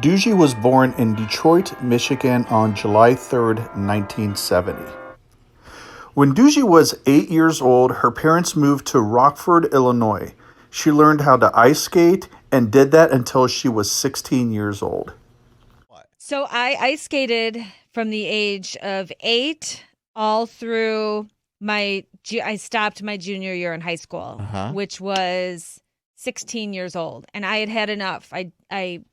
Duji was born in Detroit, Michigan on July 3rd, 1970. When Duji was 8 years old, her parents moved to Rockford, Illinois. She learned how to ice skate and did that until she was 16 years old. So I ice skated from the age of 8 all through I stopped my junior year in high school, which was 16 years old. And I had had enough. I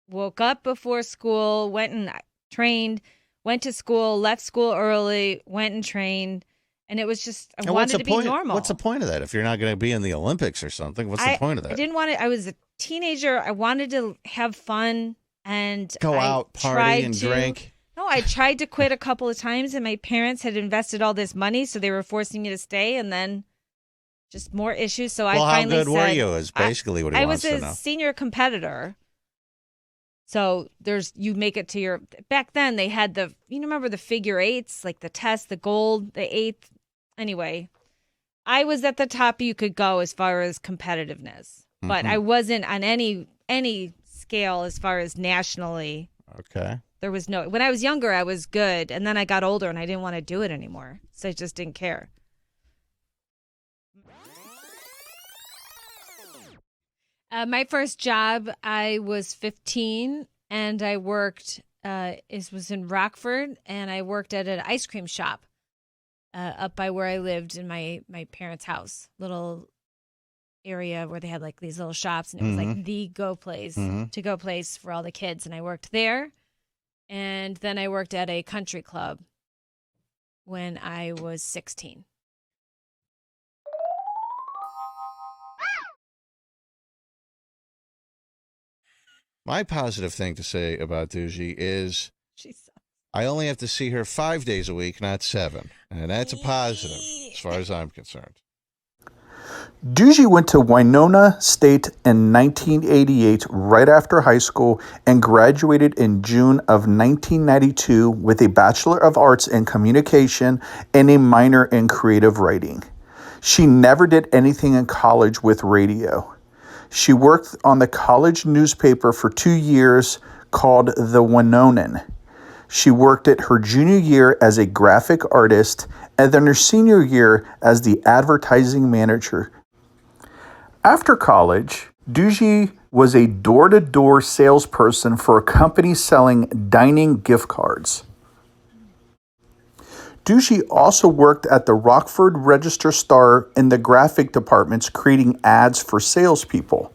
woke up before school, went and trained, went to school, left school early, went and trained. And it was just, I wanted to be normal. What's the point of that? If you're not going to be in the Olympics or something, what's the point of that? I didn't want to, I was a teenager. I wanted to have fun and go out, party, and drink. No, I tried to quit a couple of times, and my parents had invested all this money, so they were forcing me to stay, and then just more issues. So I finally said, how good were you is basically what he wants to know. I was a senior competitor. So you make it to back then they had remember the figure eights, like the test, the gold, the eighth. Anyway, I was at the top you could go as far as competitiveness, but I wasn't on any scale as far as nationally. Okay. There was when I was younger, I was good. And then I got older and I didn't want to do it anymore. So I just didn't care. My first job, I was 15 and I worked, it was in Rockford, and I worked at an ice cream shop up by where I lived in my parents' house, little area where they had like these little shops, and it was like the to-go place for all the kids. And I worked there. And then I worked at a country club when I was 16. My positive thing to say about Duji is I only have to see her 5 days a week, not 7. And that's a positive as far as I'm concerned. Duji went to Winona State in 1988 right after high school and graduated in June of 1992 with a Bachelor of Arts in Communication and a minor in Creative Writing. She never did anything in college with radio. She worked on the college newspaper for 2 years called The Winonan. She worked it her junior year as a graphic artist and then her senior year as the advertising manager. After college, Duji was a door-to-door salesperson for a company selling dining gift cards. Duji also worked at the Rockford Register-Star in the graphic departments creating ads for salespeople.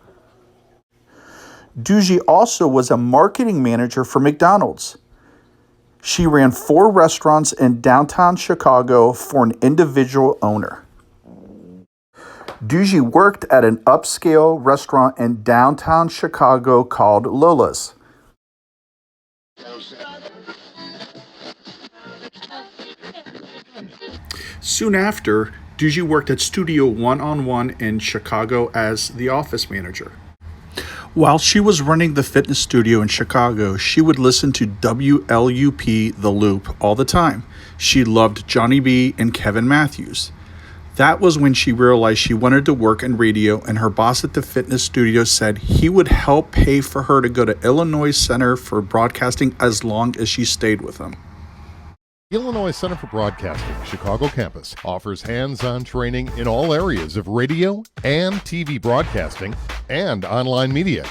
Duji also was a marketing manager for McDonald's. She ran 4 restaurants in downtown Chicago for an individual owner. Duji worked at an upscale restaurant in downtown Chicago called Lola's. Soon after, Duji worked at Studio 1-on-1 in Chicago as the office manager. While she was running the fitness studio in Chicago, she would listen to WLUP The Loop all the time. She loved Johnny B and Kevin Matthews. That was when she realized she wanted to work in radio, and her boss at the fitness studio said he would help pay for her to go to Illinois Center for Broadcasting as long as she stayed with him. Illinois Center for Broadcasting, Chicago campus, offers hands-on training in all areas of radio and TV broadcasting and online media.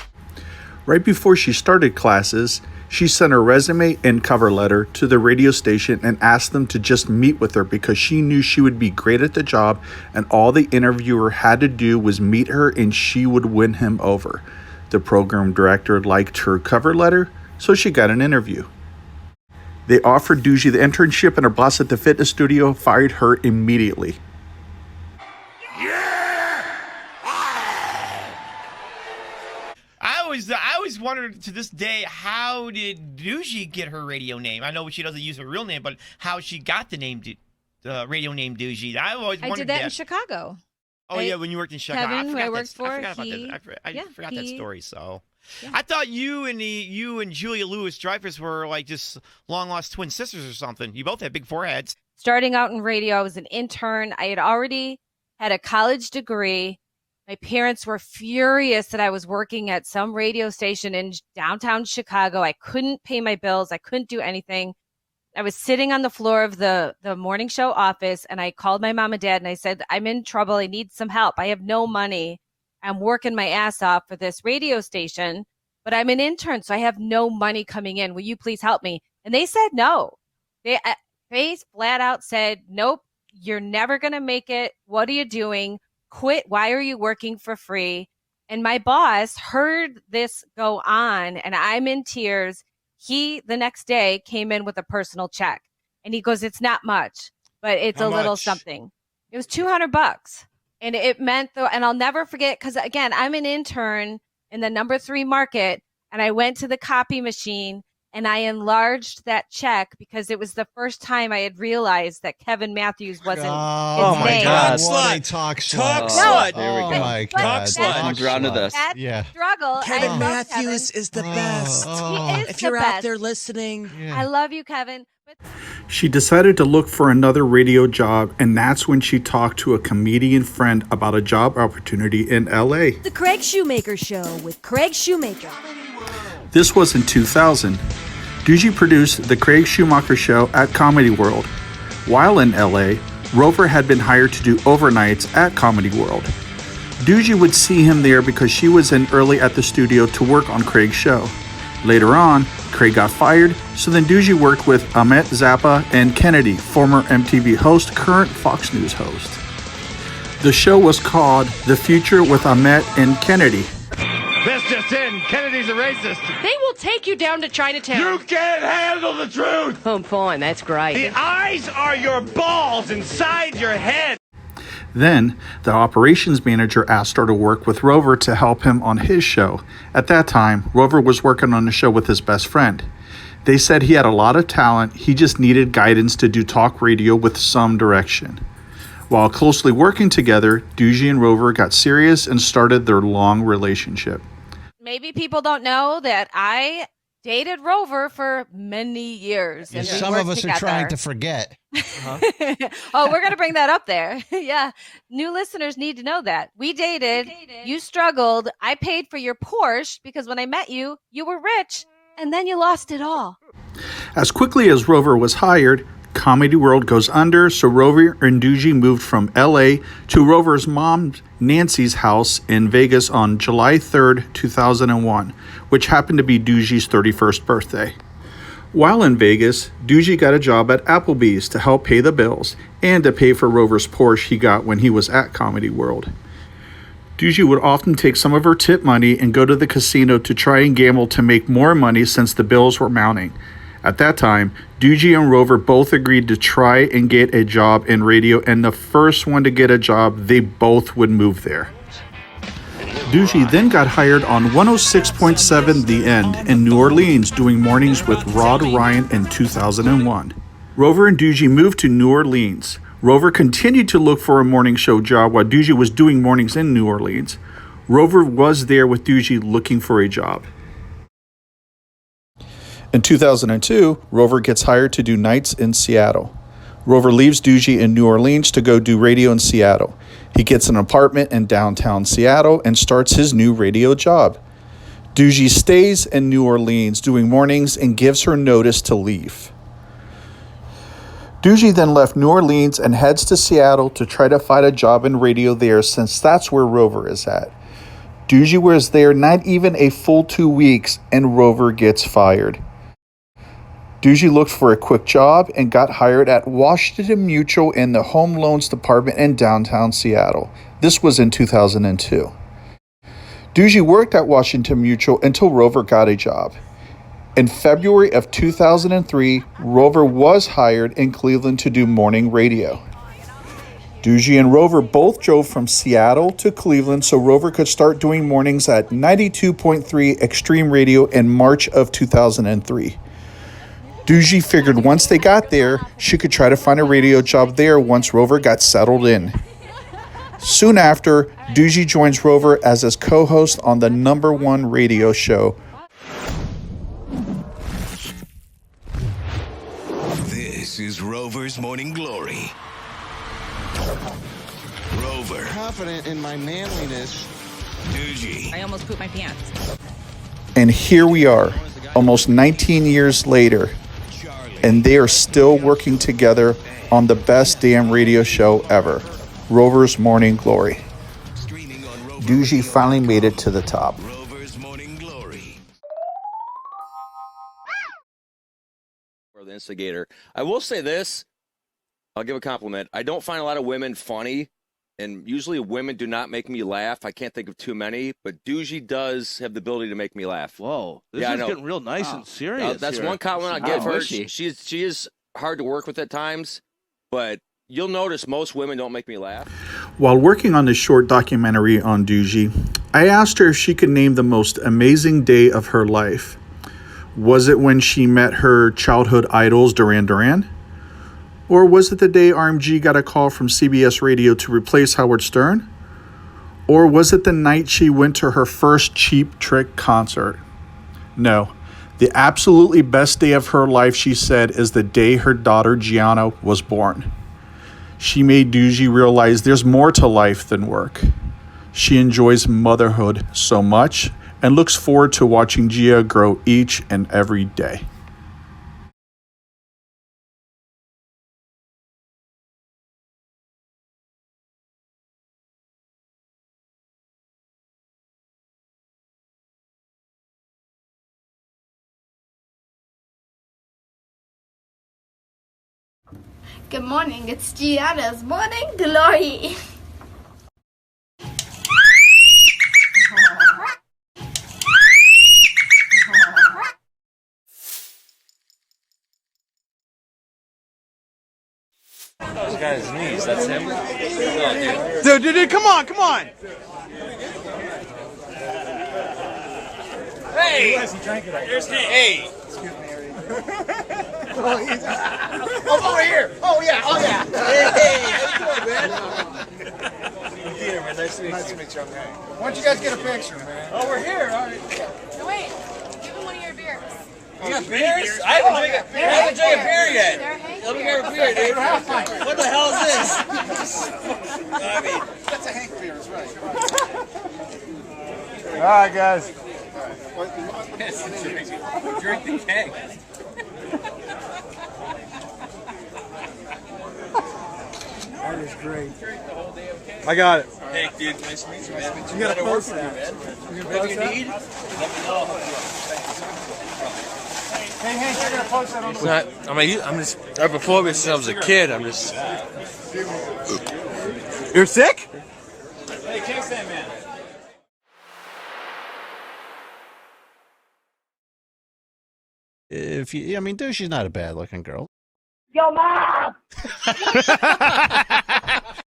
Right before she started classes, she sent her resume and cover letter to the radio station and asked them to just meet with her because she knew she would be great at the job, and all the interviewer had to do was meet her and she would win him over. The program director liked her cover letter, so she got an interview. They offered Duji the internship, and her boss at the fitness studio fired her immediately. I always wondered to this day, how did Duji get her radio name? I know she doesn't use her real name, but how she got the name, radio name Duji. I did that in Chicago. Oh, yeah, when you worked in Chicago. Kevin, who I worked for, I forgot about that. I forgot that story, so... Yeah. I thought you and Julia Louis-Dreyfus were like just long-lost twin sisters or something. You both had big foreheads. Starting out in radio, I was an intern. I had already had a college degree, My parents were furious that I was working at some radio station in downtown Chicago. I couldn't pay my bills. I couldn't do anything. I was sitting on the floor of the morning show office, and I called my mom and dad, and I said, I'm in trouble. I need some help. I have no money. I'm working my ass off for this radio station, but I'm an intern, so I have no money coming in. Will you please help me? And they said no. They flat out said, nope, you're never going to make it. What are you doing? Quit. Why are you working for free? And my boss heard this go on, and I'm in tears. He, the next day, came in with a personal check, and he goes, it's not much, but it's How a little much? something. It was $200. And it meant, and I'll never forget, because again, I'm an intern in the number 3 market, and I went to the copy machine and I enlarged that check because it was the first time I had realized that Kevin Matthews wasn't his my name. God. What a talk slut. Talk No. slut. There we go. My But God. that's- I'm drawn to this. That Yeah. struggle. I Kevin love Matthews Kevin. is the best. He is If the you're best. out there listening, I love you, Kevin. But She decided to look for another radio job, and that's when she talked to a comedian friend about a job opportunity in LA. The Craig Shoemaker Show with Craig Shoemaker. This was in 2000. Duji produced The Craig Shoemaker Show at Comedy World. While in LA, Rover had been hired to do overnights at Comedy World. Duji would see him there because she was in early at the studio to work on Craig's show. Later on, Craig got fired, so then Duji worked with Ahmet Zappa and Kennedy, former MTV host, current Fox News host. The show was called The Future with Ahmet and Kennedy. This just in, Kennedy's a racist. They will take you down to Chinatown. You can't handle the truth. Oh, fine, that's great. The eyes are your balls inside your head. Then, the operations manager asked her to work with Rover to help him on his show. At that time, Rover was working on the show with his best friend. They said he had a lot of talent, he just needed guidance to do talk radio with some direction. While closely working together, Duji and Rover got serious and started their long relationship. maybe people don't know that I dated Rover for many years. And we Some of worked us are trying to together. forget. Oh, we're going to bring that up there. Yeah. New listeners need to know that. We dated. You struggled. I paid for your Porsche because when I met you, you were rich and then you lost it all. As quickly as Rover was hired, Comedy World goes under, so Rover and Duji moved from LA to Rover's mom Nancy's house in Vegas on July 3rd, 2001, which happened to be Duji's 31st birthday. While in Vegas, Duji got a job at Applebee's to help pay the bills and to pay for Rover's Porsche he got when he was at Comedy World. Duji would often take some of her tip money and go to the casino to try and gamble to make more money since the bills were mounting. At that time, Duji and Rover both agreed to try and get a job in radio, and the first one to get a job, they both would move there. Duji then got hired on 106.7 The End in New Orleans, doing mornings with Rod Ryan in 2001. Rover and Duji moved to New Orleans. Rover continued to look for a morning show job while Duji was doing mornings in New Orleans. Rover was there with Duji looking for a job. In 2002, Rover gets hired to do nights in Seattle. Rover leaves Duji in New Orleans to go do radio in Seattle. He gets an apartment in downtown Seattle and starts his new radio job. Duji stays in New Orleans doing mornings and gives her notice to leave. Duji then left New Orleans and heads to Seattle to try to find a job in radio there, since that's where Rover is at. Duji was there not even a full 2 weeks and Rover gets fired. Duji looked for a quick job and got hired at Washington Mutual in the Home Loans Department in downtown Seattle. This was in 2002. Duji worked at Washington Mutual until Rover got a job. In February of 2003, Rover was hired in Cleveland to do morning radio. Duji and Rover both drove from Seattle to Cleveland so Rover could start doing mornings at 92.3 Extreme Radio in March of 2003. Duji figured once they got there, she could try to find a radio job there once Rover got settled in. Soon after, Duji joins Rover as his co-host on the #1 radio show. This is Rover's Morning Glory. Rover. Confident in my manliness. Duji. I almost pooped my pants. And here we are, almost 19 years later, and they are still working together on the best damn radio show ever, Rover's Morning Glory. Duji finally made it to the top. Rover's Morning Glory. Or the instigator. I will say this. I'll give a compliment. I don't find a lot of women funny, and usually women do not make me laugh. I can't think of too many, but Duji does have the ability to make me laugh. Whoa, this is getting real nice and serious. That's here. one compliment I give her. She is hard to work with at times, but you'll notice most women don't make me laugh. While working on this short documentary on Duji, I asked her if she could name the most amazing day of her life. Was it when she met her childhood idols, Duran Duran? Or was it the day RMG got a call from CBS Radio to replace Howard Stern? Or was it the night she went to her first Cheap Trick concert? No. The absolutely best day of her life, she said, is the day her daughter Gianna was born. She made Duji realize there's more to life than work. She enjoys motherhood so much and looks forward to watching Gia grow each and every day. Good morning, it's Gianna's Morning Glory. This guy's knees, that's him? Dude, come on. Hey! Hey! over here! Oh, yeah! Hey, how you doing, man? Peter, man, nice to meet you. Why don't you guys get a picture, man? Oh, we're here, all right. No, wait, give him one of your beers. You got beers? I haven't drank a beer yet. Let me grab a beer, dude. What the hell is this? I mean, That's a Hank beer, that's right. All right, guys. drink the keg. That is great. I got it. Hank, dude, nice to meet you, man. You got to work post for you, that. man. You Whatever post you that? need, let me know. Hey, Hank, you're going to post that on the I'm just, before me since I was a kid, I'm just. You're sick? Hey, kick that man. Dushi's not a bad looking girl. Yo, Mom!